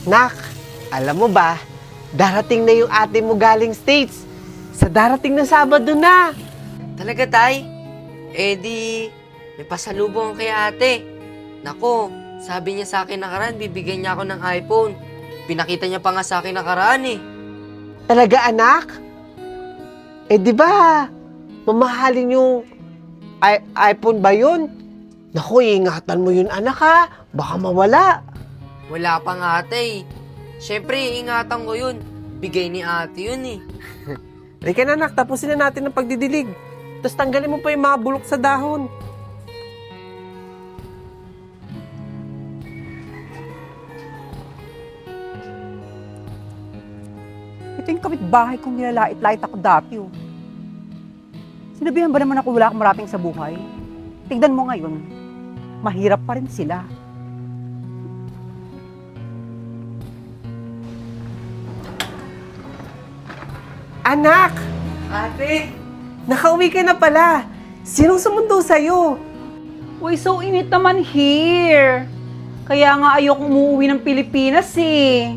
Nak, alam mo ba, darating na yung ate mo galing States. Sa darating na Sabado na. Talaga, Tay? Eh di, may pasalubong kay ate. Nako, sabi niya sa akin nakaraan, bibigyan niya ako ng iPhone. Pinakita niya pa nga sa akin nakaraan eh. Talaga, anak? Eh, di ba, mamahalin yung iPhone ba yun? Naku, ingatan mo yun, anak, ha? Baka mawala. Wala pang ate eh. Siyempre, ingatan ko yun. Bigay ni ate yun eh. Halika na, anak, tapusin na natin ang pagdidilig. Tapos tanggalin mo pa yung mga bulok sa dahon. Ito yung kapitbahay kong nilalait-lait ako dati, oh. Sinabihan ba naman ako wala akong maraping sa buhay? Tignan mo ngayon, mahirap pa rin sila. Anak! Ate! Nakauwi ka na pala. Sinong sumundo sa'yo? Uy, so init naman here. Kaya nga ayokong umuwi ng Pilipinas, eh.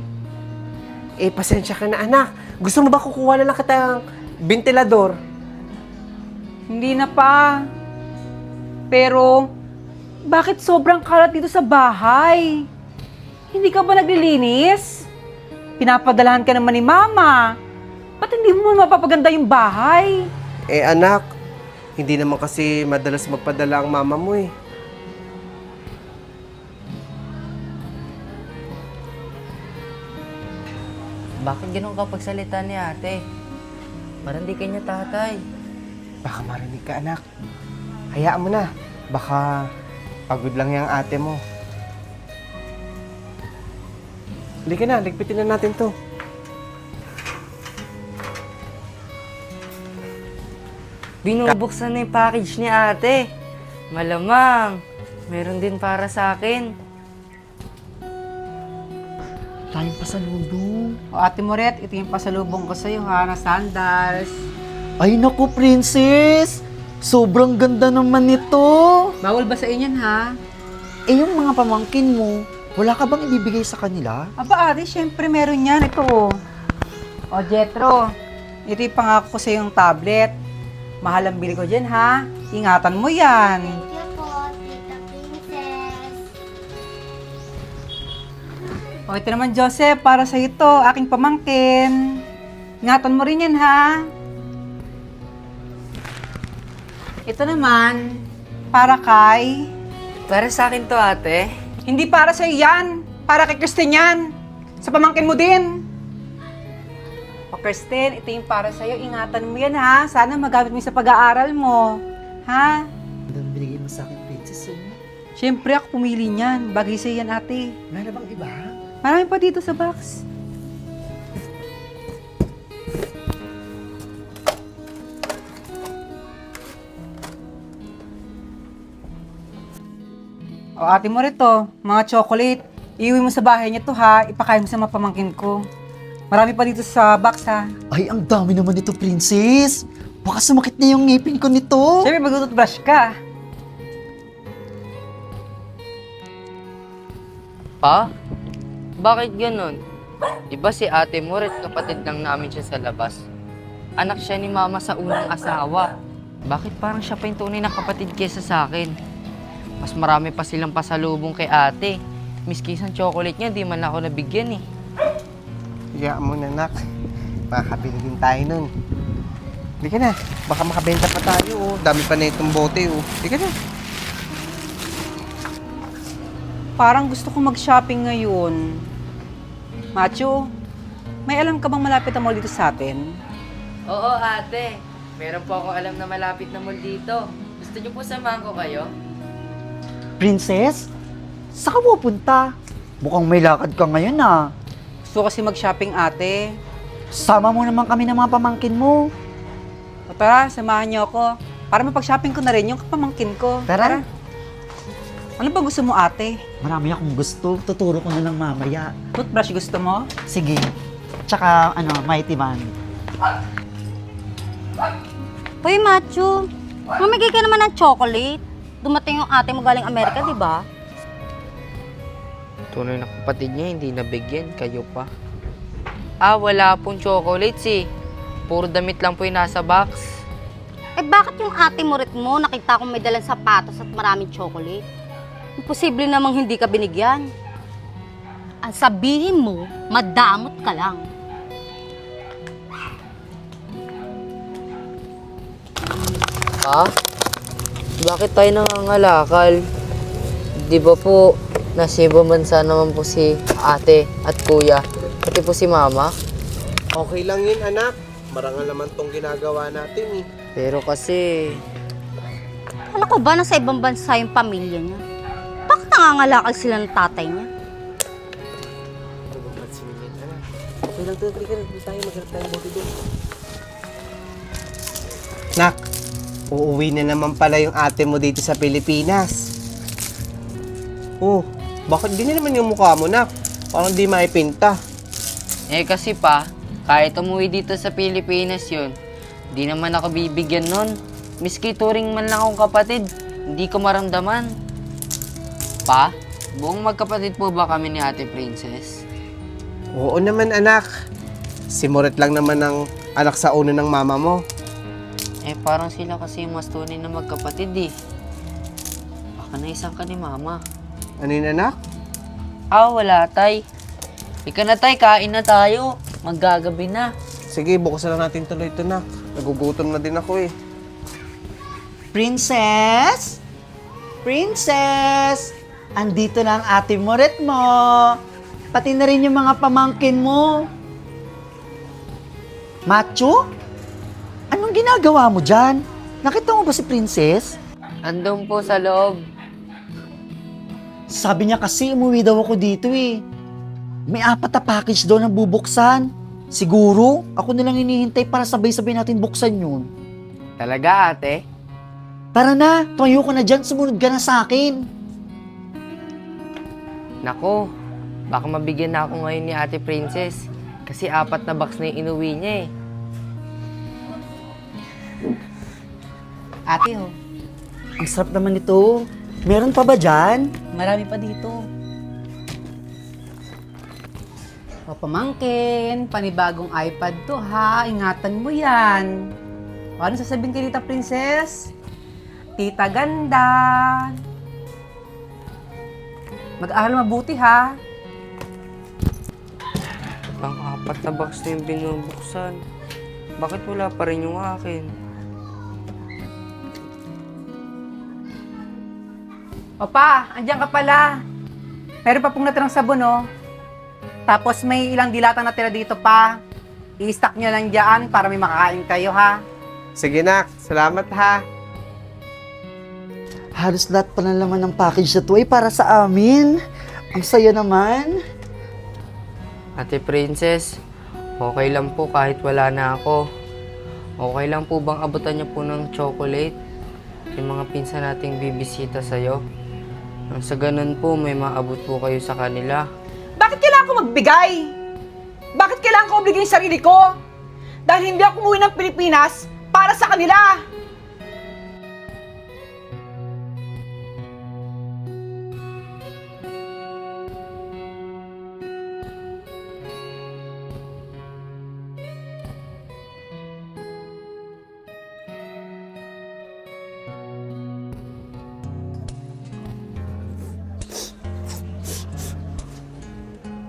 Eh, pasensya ka na, anak. Gusto mo ba kukuha na lang kitang ventilador? Hindi na pa. Pero, bakit sobrang kalat dito sa bahay? Hindi ka ba naglilinis? Pinapadalahan ka naman ni Mama. Ba't hindi mo mapapaganda yung bahay? Eh, anak, hindi naman kasi madalas magpadala ang mama mo eh. Bakit ganun ka pagsalita ni ate? Parang di kanya tatay. Baka marinig ka, anak. Hayaan mo na. Baka pagod lang yung ate mo. Halika na, ligpitin na natin to. Binubuksan na yung package ni ate. Malamang, meron din para sa akin. Tayong pasalubong. O Ate Moret, ito yung pasalubong ko sa'yo ha, na sandals. Ay naku, princess! Sobrang ganda naman nito! Bawal ba sa inyan ha? Eh yung mga pamangkin mo, wala ka bang ibibigay sa kanila? Aba ate, syempre meron yan. Ito. O Jetro, ito yung pangako ko sa yung tablet. Mahal ang bili ko dyan ha. Ingatan mo yan. Thank you po, Tita Princess. O ito naman Joseph, para sa ito, aking pamangkin. Ingatan mo rin yan ha. Ito naman, para kay... Para sa akin to ate. Hindi para sa yan. Para kay Kristen yan. Sa pamangkin mo din. O Kristen, ito yung para sa'yo. Ingatan mo yan ha. Sana magamit mo sa pag-aaral mo. Ha? Anong binigay mo sa akin, princess? Siyempre ako pumili niyan. Bagay sa'yo yan ate. Wala na bang iba? Marami pa dito sa box. O ate mo rito, mga chocolate. Iuwi mo sa bahay niya to ha. Ipakain mo sa mga pamangkin ko. Marami pa dito sa box ha. Ay, ang dami naman nito, princess! Baka sumakit na yung ngipin ko nito! Siyempre mag-toothbrush ka. Pa? Bakit ganun? Diba si ate mo rin kapatid lang namin siya sa labas? Anak siya ni mama sa unang asawa. Bakit parang siya pa yung tunay na kapatid kesa sa akin? Mas marami pa silang pasalubong kay ate. Miski isang chocolate niya, di man ako nabigyan eh. Hayaan mo na, anak. Makakabili din tayo nun. Halika na. Baka makabenta pa tayo, oh. Dami pa na itong bote, oh. Halika na. Parang gusto ko mag-shopping ngayon. Macho, may alam ka bang malapit na mall dito sa atin? Oo ate, meron po akong alam na malapit na mall dito. Gusto niyo po samahan ko kayo? Princess? Saan ka pupunta? Mukhang may lakad ka ngayon ah. Gusto kasi mag-shopping ate. Sama mo naman kami ng mga pamangkin mo. O tara, samahan niyo ako. Para mapag-shopping ko na rin yung pamangkin ko. Tara. Ano ba gusto mo ate? Marami akong gusto. Tuturo ko na lang mamaya. Toothbrush gusto mo? Sige. Tsaka, Mighty Man. Hoy, Machu. Mamigay ka naman ng chocolate. Dumating yung ate mo galing Amerika, di ba? Tunay na kapatid niya, hindi nabigyan. Kayo pa. Wala pong chocolates eh. Puro damit lang po yung nasa box. Eh bakit yung ate mo rin mo nakita kong may dalang sapatos at maraming chocolate? Imposible namang hindi ka binigyan. Ang sabihin mo, madamot ka lang. Ha? Bakit tayo nangangalakal? Di ba po, nasa ibang bansa naman po si ate at kuya, pati po si mama? Okay lang yun, anak. Marangal naman tong ginagawa natin eh. Pero kasi, Ano ko ba nasa ibang bansa yung pamilya niya? Bakit nangangalakal sila ng tatay niya? okay lang to, tayo maghanap tayo buti doon. Nak, uuwi na naman pala yung ate mo dito sa Pilipinas. Oh, bakit ganyan naman yung mukha mo, Nak? Parang di maipinta. Eh kasi pa, kahit umuwi dito sa Pilipinas yun, di naman ako bibigyan nun. Miski turing man lang akong kapatid, hindi ko maramdaman. Pa, buong magkapatid po ba kami ni Ate Princess? Oo naman, anak. Si Moret lang naman ang anak sa uno ng mama mo. Eh parang sila kasi yung mas tunay na magkapatid eh. Baka naisang ka ni Mama. Ano yun, anak? Wala tay. Ika na tay, kain na tayo. Maggagabi na. Sige, bukas na lang natin tuloy ito, Nak. Nagugutom na din ako eh. Princess? Princess! Andito na ang ate Moret mo. Pati na rin yung mga pamangkin mo. Macho? Anong ginagawa mo dyan? Nakita mo ba si Princess? Andun po sa loob. Sabi niya kasi umuwi daw ako dito eh. May 4 na package daw na bubuksan. Siguro, ako na lang hinihintay para sabay-sabay natin buksan yun. Talaga ate? Tara na, tumayo ka na dyan, sumunod ka na sa akin. Nako, baka mabigyan na ako ngayon ni Ate Princess. Kasi 4 na box na yung inuwi niya eh. Ate, oh. Ang sarap naman ito. Meron pa ba dyan? Marami pa dito. O, pamangkin, panibagong iPad to ha. Ingatan mo yan. O, ano sasabihin kay Tita Princess? Tita ganda. Mag-aaral mabuti ha. Ang 4 na box na yung binubuksan. Bakit wala pa rin yung akin? Opa, andyan ka pala. Meron pa pong natirang sabon, oh. Tapos may ilang dilatang natira dito pa. I-stock nyo lang dyan para may makakain kayo, ha? Sige, Nak. Salamat, ha. Halos lahat pa na laman ng package na to ay para sa amin. Ang saya naman. Ate Princess, okay lang po kahit wala na ako. Okay lang po bang abutan niyo po ng chocolate? Yung mga pinsan nating bibisita sa'yo. Nang sa ganun po, may maabot po kayo sa kanila. Bakit kailangan ko magbigay? Bakit kailangan ko obligay yung sarili ko? Dahil hindi ako umuwi ng Pilipinas para sa kanila.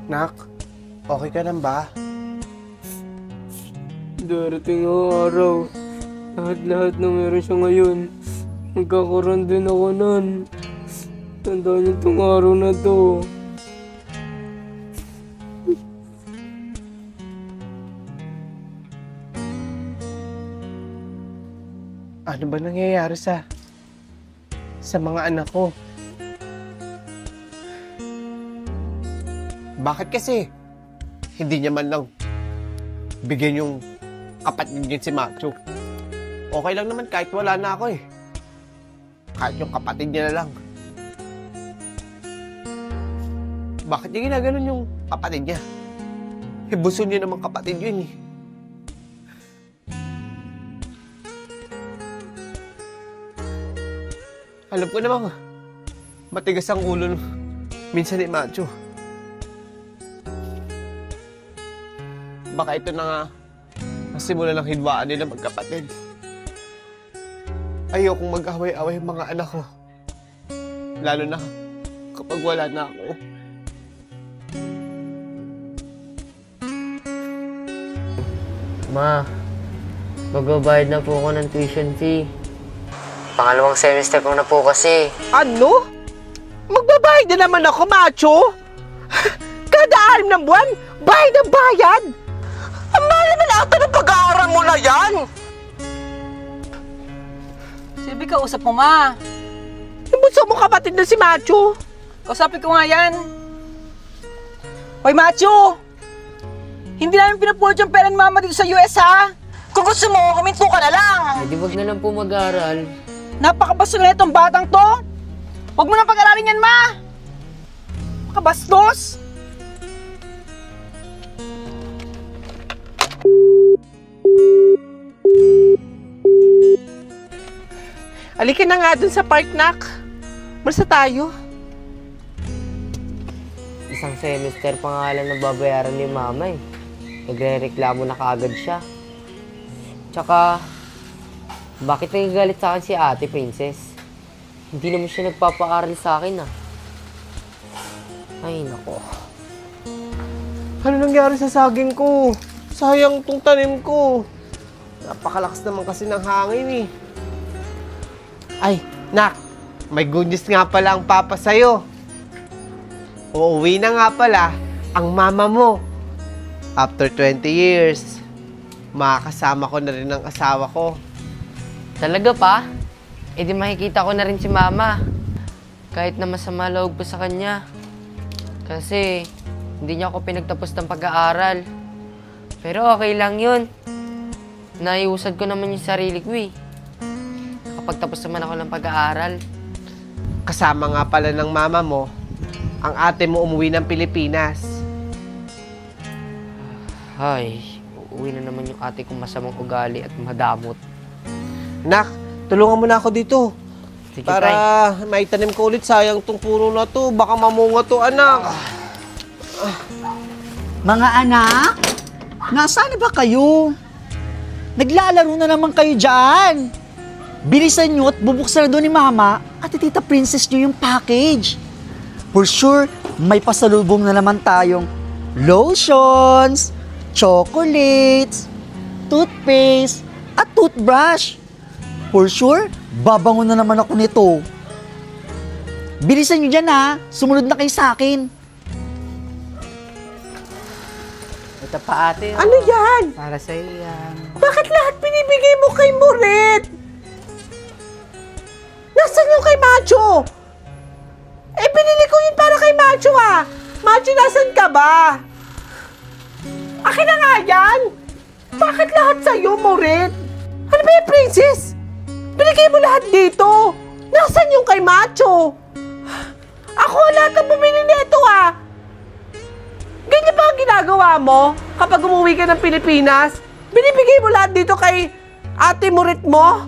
Nak, okay ka lang ba? Darating ang araw. Lahat-lahat na meron siya ngayon. Magkakaroon din ako nun. Tandaan niyo itong araw na to. Ano ba nangyayari sa mga anak ko? Bakit kasi hindi niya man lang bigyan yung kapatid niya si Macho? Okay lang naman kahit wala na ako eh. Kahit yung kapatid niya na lang. Bakit niya ginaganon yung kapatid niya? Buso niya naman kapatid yun eh. Alam ko namang matigas ang ulo minsan ni Macho. baka ito na nga ang simula ng hidwaan nila magkapatid. Ayokong mag-away-away yung mga anak ko. Lalo na kapag wala na ako. Ma, magbabayad na po ako ng tuition fee. Pangalawang semester ko na po kasi. Ano? Magbabayad na naman ako, macho? Kada 6 ng buwan, bayad ng bayad! Ang mahal naman ata ng pag-aaral mo na yan! Silbi, kausap mo, ma. Yung bunso mo kapatid na si Macho. Kausapin ko nga yan. Hoy, Macho! Hindi namin pinupulot yung pera ni Mama dito sa US, ha? Kung gusto mo, huminto ka na lang. Eh, di wag na lang po mag-aaral. Napakabastos na itong batang to. Huwag mo nang pag-aralin yan, ma. Makabastos. Halika na nga dun sa park, nak. Marsa tayo. Isang semester pa nga lang nababayaran ni Mama eh. Nagre-reklamo na kaagad siya. Tsaka, bakit nagagalit sa akin si Ate Princess? Hindi naman siya nagpapaaral sa akin ah. Ay, nako. Ano nangyari sa saging ko? Sayang tong tanim ko. Napakalakas naman kasi ng hangin eh. Ay, nak. May good news nga pala ang papa sa'yo. Uuwi na nga pala ang mama mo. After 20 years, makakasama ko na rin ang asawa ko. Talaga pa? E di makikita ko na rin si Mama. Kahit na masama loob ko sa kanya. Kasi hindi niya ako pinagtapos ng pag-aaral. Pero okay lang yun. Naiusad ko naman yung sarili ko eh. Nakapagtapos naman ako ng pag-aaral. Kasama nga pala ng mama mo, ang ate mo umuwi ng Pilipinas. Ay, uuwi na naman yung ate kong masamang ugali at madamot. Nak, tulungan mo na ako dito. Sige, Para Tay. maitanim ko ulit. Sayang tong puno na to. Baka mamunga to, anak. Mga anak, nasaan na ba kayo? Naglalaro na naman kayo dyan. Bilisan nyo at bubuksan na doon ni Mama at ni Tita Princess nyo yung package. For sure, may pasalubong na naman tayong lotions, chocolates, toothpaste, at toothbrush. For sure, babangon na naman ako nito. Bilisan nyo dyan ha, sumunod na kayo sa akin. Ito pa ate. Ano yan? Para sa'yo yan. Bakit lahat binibigay mo kay Moret? Nasaan yung kay Macho? Eh, binili ko yun para kay Macho ah. Macho, nasan ka ba? Akin na nga yan. Bakit lahat sa'yo, Moret? Ano ba yung princess? Binigay mo lahat dito. Nasaan yung kay Macho? Ako lahat ang bumili nito ah. Ganyan ba ang ginagawa mo kapag umuwi ka ng Pilipinas? Binibigay mo lahat dito kay Ate Moret mo?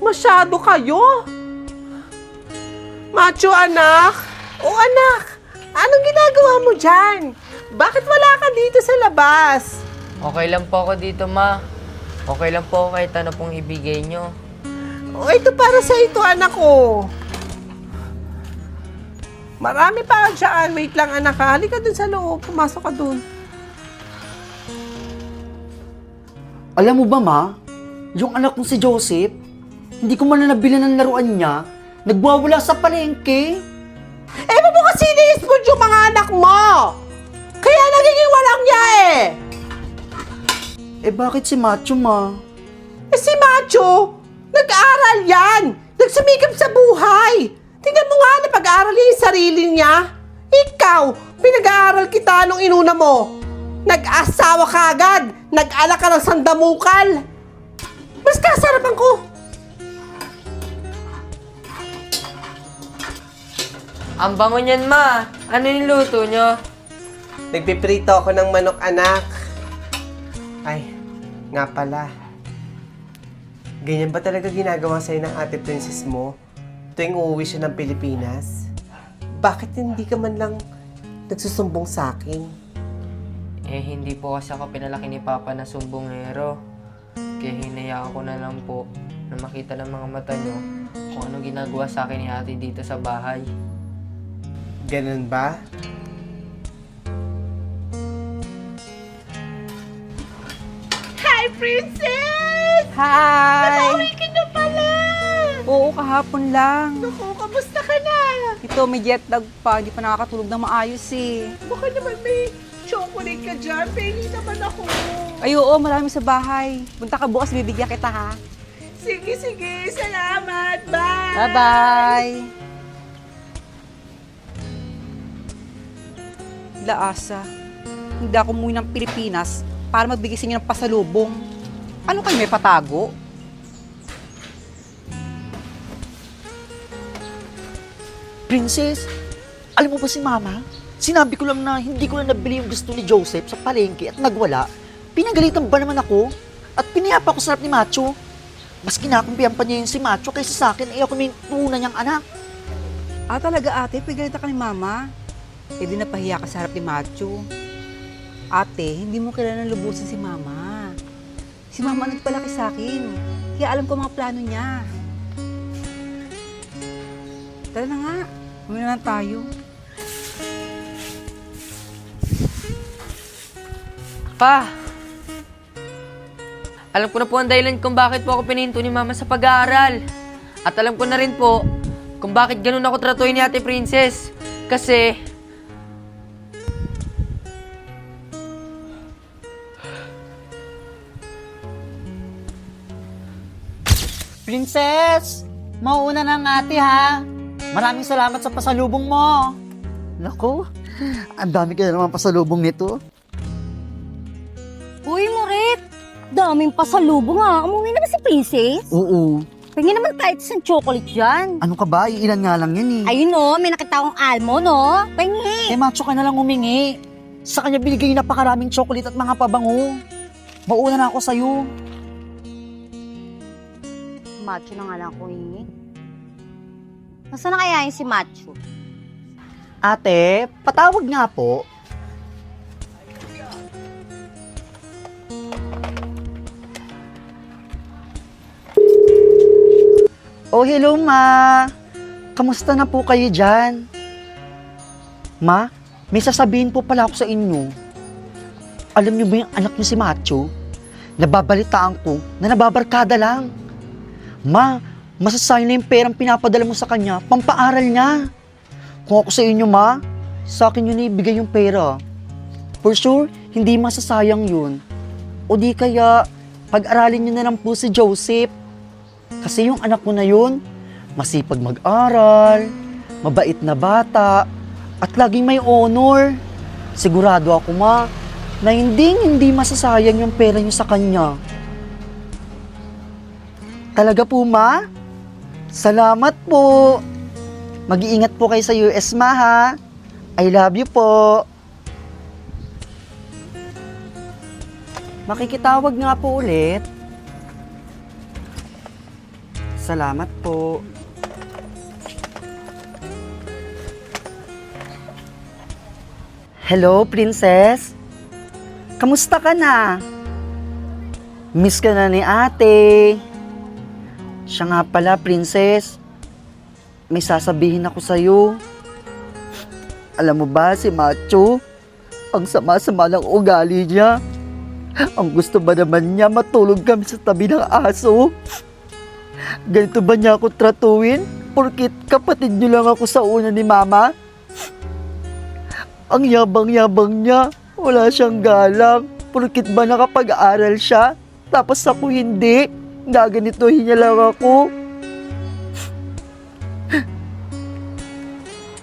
Masyado kayo. Macho, anak. O anak, anong ginagawa mo dyan? Bakit wala ka dito sa labas? Okay lang po ako dito, Ma. Okay lang po kahit ano pong ibigay nyo. O, ito para sa ito, anak ko. Marami pa dyan. Wait lang, anak ha. Halika dun sa loob. Pumasok ka dun. Alam mo ba, Ma? Yung anak kong si Joseph, hindi ko man na nabili ng laruan niya, nagwawala sa palengke. Eh, mo kasi ini-spoon yung mga anak mo. Kaya nagiging walang niya eh. Eh bakit si Macho, Ma? Eh, si Macho, nag-aaral yan. Nagsumikap sa buhay. Tingnan mo nga na pag-aaral niya yung sarili niya. Ikaw, pinag-aaral kita nung inuna mo. Nag-asawa ka agad. Nag-anak ka ng sandamukal. Mas kasarapan ko. Ang bango niyan, Ma. Ano niluto nyo? Nagpiprito ako ng manok, anak. Ay, nga pala. Ganyan ba talaga ginagawa sa'yo ng ate princess mo tuwing uuwi siya ng Pilipinas? Bakit hindi ka man lang nagsusumbong sa akin? Eh, hindi po kasi ako pinalaki ni Papa na sumbongero. Kaya hinayaan ko na lang po na makita ng mga mata nyo kung ano ginagawa sa akin ni ate dito sa bahay. Ganun ba? Hi! ka na pala! Oo, kahapon lang. Naku, kamusta ka na? Ito, may jet lag pa. Hindi pa nakakatulog ng maayos eh. Baka naman may chocolate ka dyan. Pengi naman ako. Ay, oo, marami sa bahay. Punta ka bukas, bibigyan kita ha. Sige, sige. Salamat. Bye. Bye-bye! Laasa, hindi ako umuwi ng Pilipinas para magbigay sa inyo ng pasalubong. Ano kayo, may patago? Princess, alam mo ba si Mama? Sinabi ko lang na hindi ko na nabili yung gusto ni Joseph sa palengke at nagwala. Pinagalitan ba naman ako? At pinayapa ko sa harap ni Macho. Mas kinakampihan pa niya yun si Macho kaysa sa akin ay ako may tunay niyang anak. Ah, talaga ate, pigalitan ka ni Mama. Eh di napahiya ka sa harap ni Macho. Ate, hindi mo kailangan lubusin si Mama. Si Mama nagpalaki sa akin. Kaya alam ko mga plano niya. Tara na nga. Uwi na lang tayo. Pa! Alam ko na po ang dahilan kung bakit po ako pininto ni Mama sa pag-aaral. At alam ko na rin po kung bakit ganun ako tratuhin ni Ate Princess. Kasi Princess, mauuna na ang ate ha. Maraming salamat sa pasalubong mo. Naku, ang dami ka na naman pasalubong nito. Uy, Moret! Daming pasalubong ha. Umuwi na ba si Princess? Oo. Pingin naman kahit isang chocolate dyan. Ano ka ba? Ilan nga lang yan eh. Ayun no, may nakita akong almond no. Pingi! Eh, Macho ka na lang humingi. Sa kanya binigay yung napakaraming chocolate at mga pabango. Mauna na ako sa'yo. Macho na nga lang ako hingi. Nasaan na kaya yung si Macho? Ate, patawag nga po. Oh, hello, Ma. Kamusta na po kayo dyan? Ma, may sasabihin po pala ako sa inyo. Alam niyo ba yung anak niyo si Macho? Nababalitaan ko na nababarkada lang. Ma, masasayang na yung perang pinapadala mo sa kanya, pampaaral niya. Kung ako sa inyo, Ma, sa akin yun ibigay yung pera. For sure, hindi masasayang yun. O di kaya, pag-aralin niyo na lang po si Joseph. Kasi yung anak ko na yun, masipag mag-aral, mabait na bata, at laging may honor. Sigurado ako, Ma, na hindi masasayang yung pera niyo sa kanya. Talaga po, Ma? Salamat po. Mag-iingat po kayo sa US, Ma, ha? I love you po. Makikitawag nga po ulit. Salamat po. Hello, Princess. Kamusta ka na? Miss ka na ni ate. Siya nga pala, Princess. May sasabihin ako sa'yo. Alam mo ba, si Macho, ang sama-sama ng ugali niya. Ang gusto ba naman niya matulog kami sa tabi ng aso? Ganito ba niya ako tratuin? Porkit kapatid niyo lang ako sa una ni Mama? Ang yabang-yabang niya. Wala siyang galang. Porkit ba nakapag-aral siya? Tapos ako hindi. Gaganitohin niya lang ako.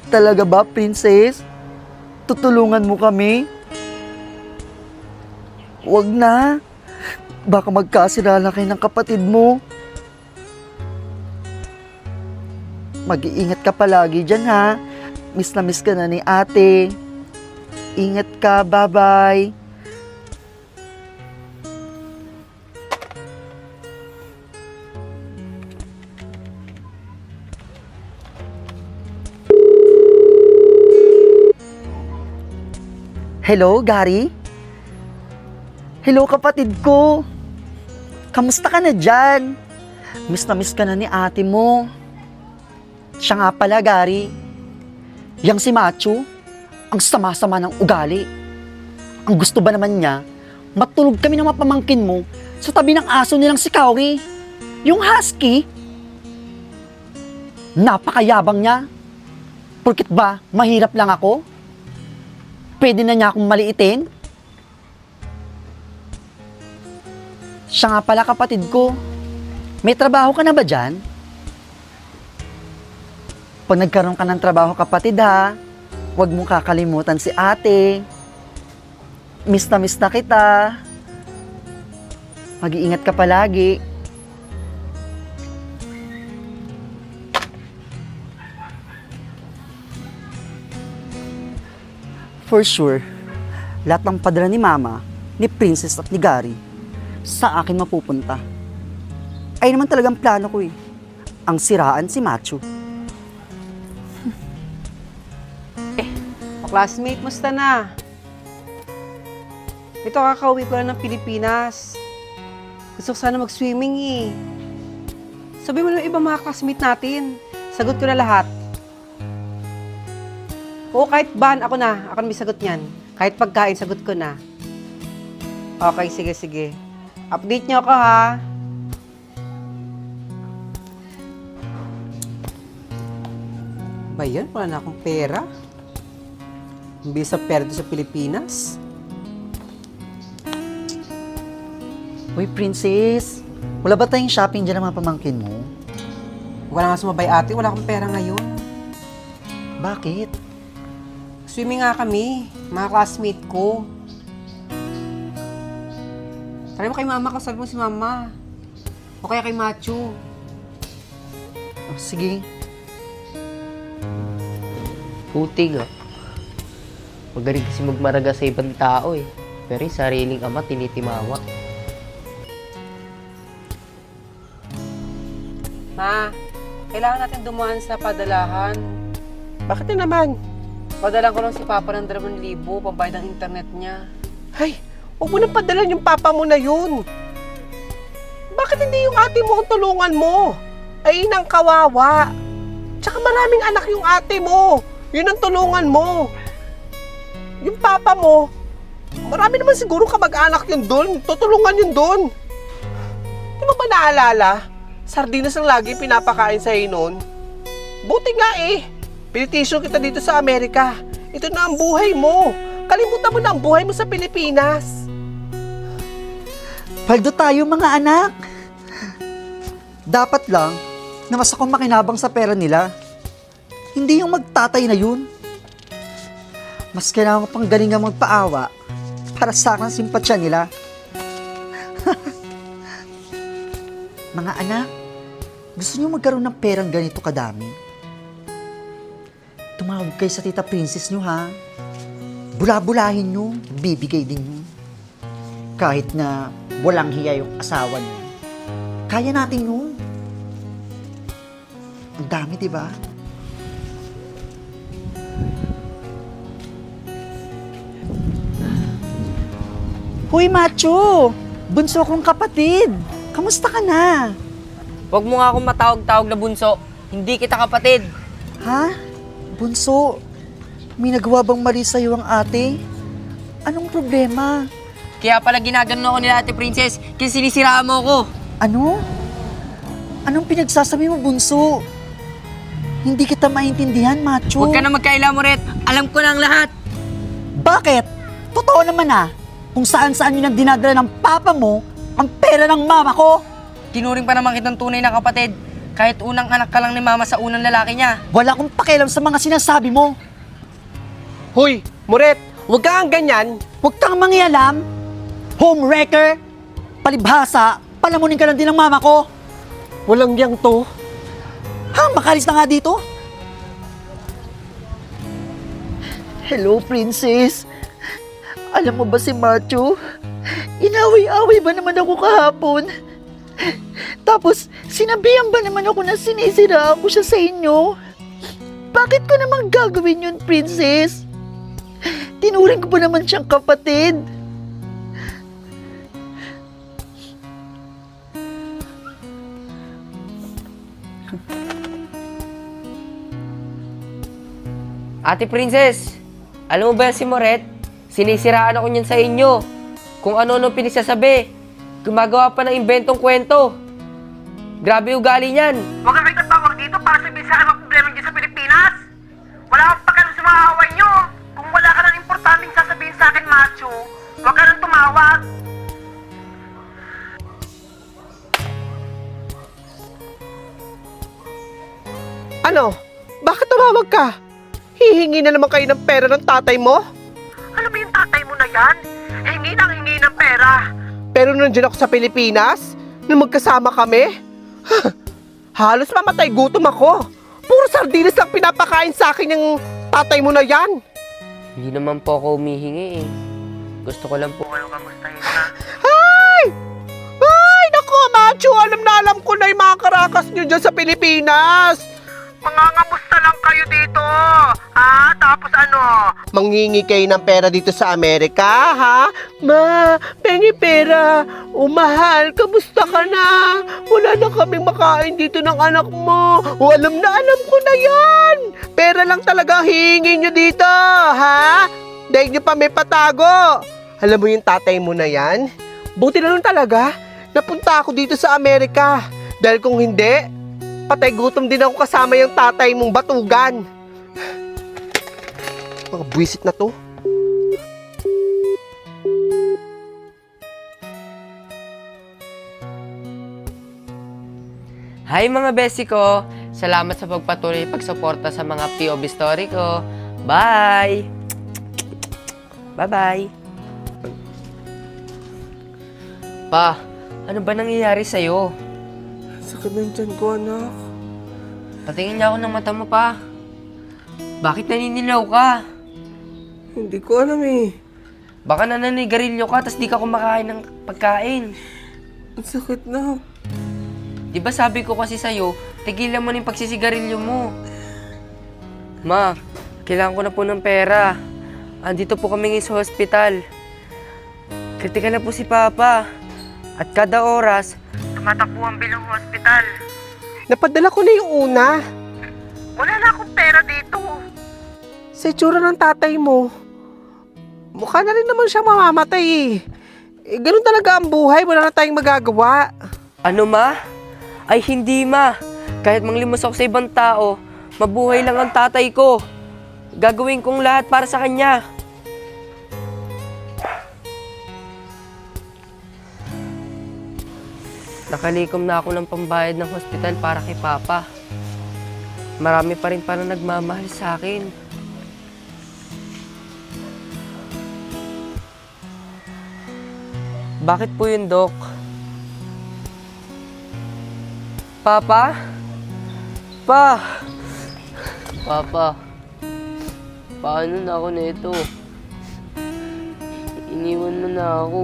Talaga ba, Princess? Tutulungan mo kami? Huwag na. Baka magkasira na kayo ng kapatid mo. Mag-iingat ka palagi dyan, ha? Miss na miss ka na ni ate. Ingat ka. Bye-bye. Hello, Gary? Hello kapatid ko. Kamusta ka na dyan? Miss na miss ka na ni ate mo. Siya nga pala, Gary. Yang si Macho, ang sama-sama ng ugali. Ang gusto ba naman niya, matulog kami ng mapamangkin mo sa tabi ng aso nilang si Kawi. Yung husky. Napakayabang niya. Porkit ba, mahirap lang ako? Pwede na niya akong maliitin? Siya nga pala kapatid ko. May trabaho ka na ba dyan? Pag nagkaroon ka ng trabaho kapatid ha, huwag mong kakalimutan si ate. Miss na kita. Mag-iingat ka palagi. For sure, lahat ng padala ni Mama, ni Princess at ni Gary, sa akin mapupunta. Ay naman talagang plano ko eh. Ang siraan si Macho. Classmate, musta na? Ito, kakauwi ko lang ng Pilipinas. Gusto ko sana mag-swimming eh. Sabi mo ng ibang mga classmate natin. Sagot ko na lahat. Oo, kahit ban, ako na. Ako na may sagot niyan. Kahit pagkain, sagot ko na. Okay, sige. Update niyo ako ha. Ba yan? Wala na akong pera. Imbis sa pera doon sa Pilipinas. Uy, Princess, wala ba tayong shopping dyan ng mga pamangkin mo? Wala nga sumabay ate, wala akong pera ngayon. Bakit? Swimming nga kami, mga classmate ko. Try mo kay mama, kasabi mo si mama. O kaya kay Macho. Oh, sige. Puti nga. Magaling kasi magmaraga sa ibang tao eh. Pero yung sariling ama tinitimawa. Ma, kailangan natin dumaan sa padalahan. Bakit na naman? Padalan ko lang si Papa ng 2,000 pambayad ng internet niya. Ay, huwag mo nang padalan yung papa mo na yun. Bakit hindi yung ate mo ang tulungan mo? Ay, inang kawawa. Tsaka maraming anak yung ate mo. Yun ang tulungan mo. Yung papa mo, marami naman siguro kamag-anak yun doon. Tutulungan yun doon. Di mo ba naalala? Sardinas ang lagi pinapakain sa'yo noon. Buti nga eh. Pinitisyon kita dito sa Amerika. Ito na ang buhay mo. Kalimutan mo na ang buhay mo sa Pilipinas. Paldo tayo mga anak. Dapat lang na mas akong makinabang sa pera nila. Hindi yung magtatay na yun. Mas kailangan pang galingan magpaawa para sa akin simpatsya nila. Mga anak, gusto niyo magkaroon ng perang ganito kadami? Tumawag kayo sa tita princess niyo ha. Bula-bulahin niyo, bibigay din niyo. Kahit na walang hiya yung asawa niyo. Kaya natin yun. Ang dami, di ba? Hoy, Macho! Bunso kong kapatid! Kamusta ka na? Huwag mo nga akong matawag-tawag na bunso. Hindi kita kapatid. Ha? Bunso, may nagawa bang mali sa'yo ang ate? Anong problema? Kaya pala ginaganon ako nila Ate Princess kasi sinisiraan mo ako. Ano? Anong pinagsasabi mo, Bunso? Hindi kita maintindihan, Macho. Huwag ka na magkaila mo, Ret. Alam ko na ang lahat. Bakit? Totoo naman kung saan-saan yun ang dinadala ng papa mo, ang pera ng mama ko. Tinuring pa naman kitang tunay na kapatid. Kahit unang anak ka lang ni Mama sa unang lalaki niya. Wala akong pakialam sa mga sinasabi mo. Hoy, Moret, huwag kang ganyan. Huwag kang mangialam. Homewrecker. Palibhasa. Palamunin ka lang din ng mama ko. Walang yang to. Ha? Makalis na nga dito? Hello, Princess. Alam mo ba si Macho? Inaway-away ba naman ako kahapon? Tapos, sinabihan ba naman ako na sinisiraan ko siya sa inyo? Bakit ko naman gagawin yun, Princess? Tinuring ko pa naman siyang kapatid. Ate Princess, alam mo ba si Moret? Sinisiraan ako niyan sa inyo. Kung ano-ano pinisasabi. Gumagawa pa ng inventong kwento. Grabe ugali niyan. Huwag kang nagtatawag dito para sabihin sa akin ang problema dyan sa Pilipinas. Wala akong pakialam sa mga away nyo. Kung wala ka ng importanteng sasabihin sa akin, macho, huwag ka nang tumawag. Ano? Bakit tumawag ka? Hihingi na naman kayo ng pera ng tatay mo? Alam mo yung tatay mo na yan? Hingi ng pera. Pero nung nandiyan ako sa Pilipinas, nung magkasama kami, halos mamatay gutom ako. Puro sardinas lang pinapakain sa akin yung tatay mo na yan. Hindi naman po ako humihingi eh. Gusto ko lang po kayo kamustahin na. Ay! Ay, naku, macho, alam ko na yung mga karakas nyo dyan sa Pilipinas. Mangangamusta lang kayo dito. Ha? Tapos ano? Manghingi kayo ng pera dito sa Amerika, ha? Ma, pengi pera. O mahal, kamusta ka na? Wala na kaming makain dito ng anak mo. O alam ko na yan. Pera lang talaga ang hihingi nyo dito, ha? Dahil nyo pa may patago. Alam mo yung tatay mo na yan? Buti na lang talaga. Napunta ako dito sa Amerika. Dahil kung hindi, patay gutom din ako kasama yung tatay mong batugan. Mga buwisit na to. Hi mga besi ko! Salamat sa pagpatuloy pagsuporta sa mga POV story ko. Bye! Bye-bye! Pa, ano ba nangyayari sa'yo? Sakit na yung tiyan ko, anak. Patingin niya ako ng mata mo pa. Bakit naninilaw ka? Hindi ko alam eh. Baka nananigarilyo ka tas di ka kumakain ng pagkain. Ang sakit na. Di ba sabi ko kasi sa'yo, tigilan mo na yung pagsisigarilyo mo. Ma, kailangan ko na po ng pera. Andito po kami ngayon sa hospital. Kritikal na po si Papa. At kada oras, tumatakbo ang bilang hospital. Napadala ko na yung una. Wala na akong pera dito. Sa itsura ng tatay mo, mukha na rin naman siya mamamatay eh. Ganun talaga ang buhay, wala na tayong magagawa. Ano ma? Ay hindi ma. Kahit manglimos ako sa ibang tao, mabuhay lang ang tatay ko. Gagawin kong lahat para sa kanya. Nakalikom na ako ng pambayad ng hospital para kay Papa. Marami pa rin pala nagmamahal sa akin. Bakit po yun, Dok? Papa? Pa! Papa, paano na ako nito? Iniwan mo na ako.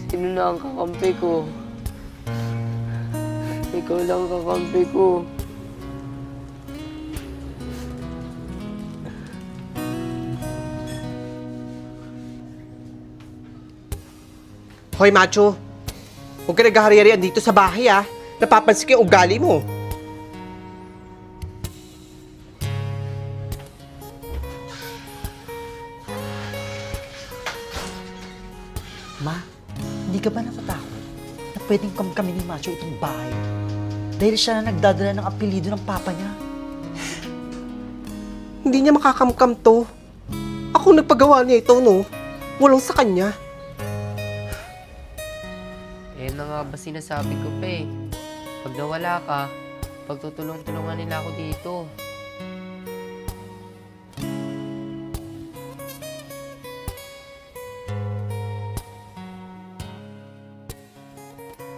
Sino na ang kakampi ko? Ikaw lang ang kakampi ko. Hoy, macho. Huwag ka naghahari-harian dito sa bahay, ah. Napapansin ko yung ugali mo. Ma, hindi ka ba natatakot na pwedeng kami ni Macho itong bahay? Dahil siya na nagdadala ng apelido ng papa niya. Hindi niya makakamkam to. Ako nagpagawa niya ito, no? Walang sa kanya. Eh na nga ba sinasabi ko pa eh. Pag nawala ka, pagtutulong-tulungan nila ako dito.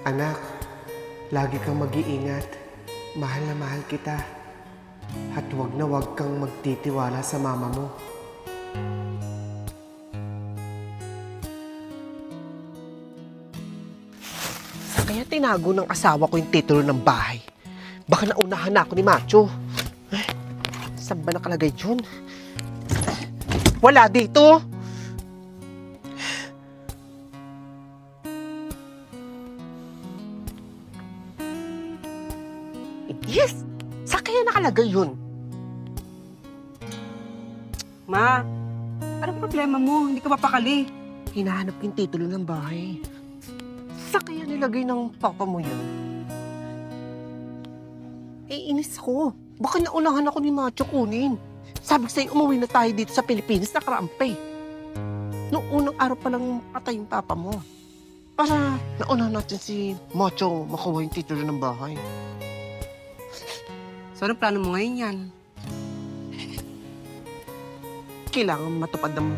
Anak, lagi kang mag-iingat. Mahal na mahal kita. At huwag na huwag kang magtitiwala sa mama mo. Saan kaya tinago ng asawa ko yung titulo ng bahay? Baka naunahan na ako ni Macho. Ay, saan ba nakalagay yun? Wala dito! Yes! Saan kaya nakalagay yun? Ma, anong problema mo? Hindi ka mapakali. Hinahanap yung titulo ng bahay. Sa kaya nilagay ng papa mo yun? Inis ko. Baka naunahan ako ni Macho kunin. Sabi ko sa'yo, umuwi na tayo dito sa Pilipinas, nakarampe. Noong unang araw pa lang patay yung papa mo. Para naunahan natin si Macho makuha yung titulo ng bahay. So, anong plano mo ngayon yan? Kailangan matupad ng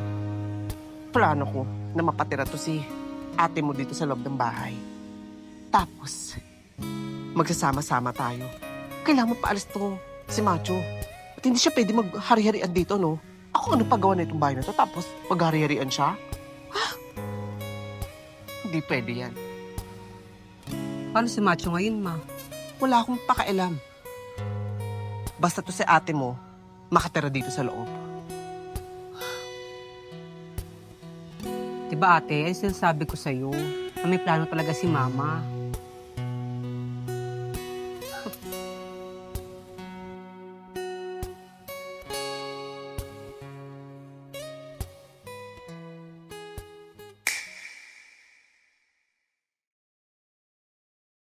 plano ko na mapatira to si ate mo dito sa loob ng bahay. Tapos, magsasama-sama tayo. Kailangan paalis to si Macho. At hindi siya pwede maghari-harian dito, no? Ako ano paggawa na itong bahay na to, tapos maghari-harian siya? Ha? Hindi pwede yan. Paano si Macho ngayon, ma? Wala akong pakialam. Basta to si ate mo, makatira dito sa loob. Diba ate, ang sinasabi ko sa'yo, na may plano talaga si mama.